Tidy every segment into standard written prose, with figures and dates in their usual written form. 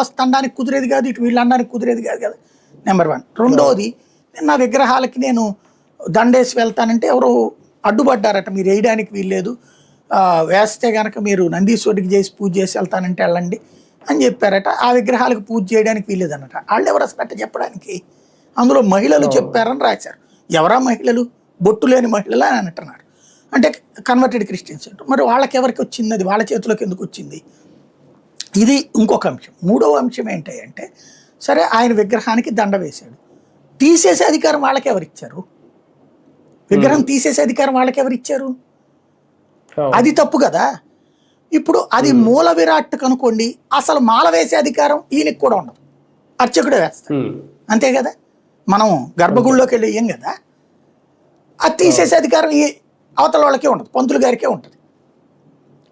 వస్తానికి కుదిరేది కాదు, ఇటు వీళ్ళు అనడానికి కుదిరేది కాదు కదా. నెంబర్ 1. రెండోది, నా విగ్రహాలకి నేను దండేసి వెళ్తానంటే ఎవరో అడ్డుపడ్డారట, మీరు వేయడానికి వీల్లేదు, వేస్తే కనుక మీరు నందీశ్వరుడికి చేసి పూజ చేసి వెళ్తానంటే వెళ్ళండి అని చెప్పారట. ఆ విగ్రహాలకు పూజ చేయడానికి వీల్లేదన్నట. వాళ్ళు ఎవరు అసలు అట్ట చెప్పడానికి? అందులో మహిళలు చెప్పారని రాశారు. ఎవరా మహిళలు? బొట్టు లేని మహిళలు అని అంటున్నారు. అంటే కన్వర్టెడ్ క్రిస్టియన్స్ అంటారు. మరి వాళ్ళకి ఎవరికి వచ్చింది? అది వాళ్ళ చేతిలోకి ఎందుకు వచ్చింది? ఇది ఇంకొక అంశం. మూడవ అంశం ఏంటంటే, సరే ఆయన విగ్రహానికి దండ వేశాడు, తీసేసే అధికారం వాళ్ళకి ఎవరిచ్చారు? విగ్రహం తీసేసే అధికారం వాళ్ళకి ఎవరిచ్చారు? అది తప్పు కదా. ఇప్పుడు అది మూల విరాట్ కనుకోండి, అసలు మాల వేసే అధికారం ఈయనకి కూడా ఉండదు, అర్చకుడే వేస్తాడు, అంతే కదా. మనం గర్భగుడిలోకి వెళ్ళి వేయం కదా. అది తీసేసే అధికారం ఈ అవతల వాళ్ళకే ఉండదు, పంతులు గారికే ఉంటుంది.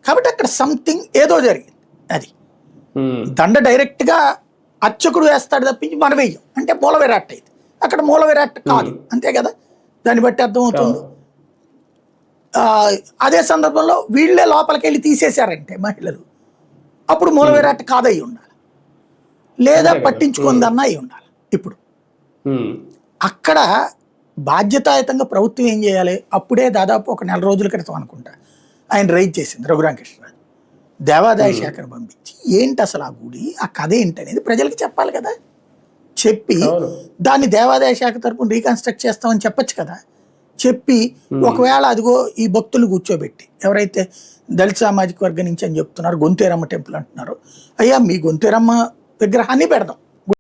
కాబట్టి అక్కడ సంథింగ్ ఏదో జరిగింది. అది దండ డైరెక్ట్గా అర్చకుడు వేస్తాడు తప్పించి మనం వేయం అంటే మూల విరాట్ అయింది. అక్కడ మూల విరాట్ కాదు, అంతే కదా. దాన్ని బట్టి అర్థమవుతుంది. అదే సందర్భంలో వీళ్ళే లోపలికి వెళ్ళి తీసేశారంటే మహిళలు, అప్పుడు మూల విరాట్ కాదయ్యి ఉండాలి, లేదా పట్టించుకుందన్న అయి ఉండాలి. ఇప్పుడు అక్కడ బాధ్యతాయుతంగా ప్రభుత్వం ఏం చేయాలి? అప్పుడే దాదాపు ఒక 1 నెల రోజుల క్రితం అనుకుంటా ఆయన రైజ్ చేసింది రఘురామకృష్ణరాజు, దేవాదాయ శాఖను పంపించి ఏంటి అసలు ఆ గుడి, ఆ కథ ఏంటి అనేది ప్రజలకు చెప్పాలి కదా. చెప్పి దాన్ని దేవాదాయ శాఖ తరపున రీకన్స్ట్రక్ట్ చేస్తామని చెప్పచ్చు కదా. చెప్పి ఒకవేళ అదిగో ఈ భక్తులు కూర్చోబెట్టి, ఎవరైతే దళిత సామాజిక వర్గం నుంచి అని చెప్తున్నారు, గొంతేరమ్మ టెంపుల్ అంటున్నారు, అయ్యా మీ గొంతేరమ్మ విగ్రహాన్ని పెడదాం,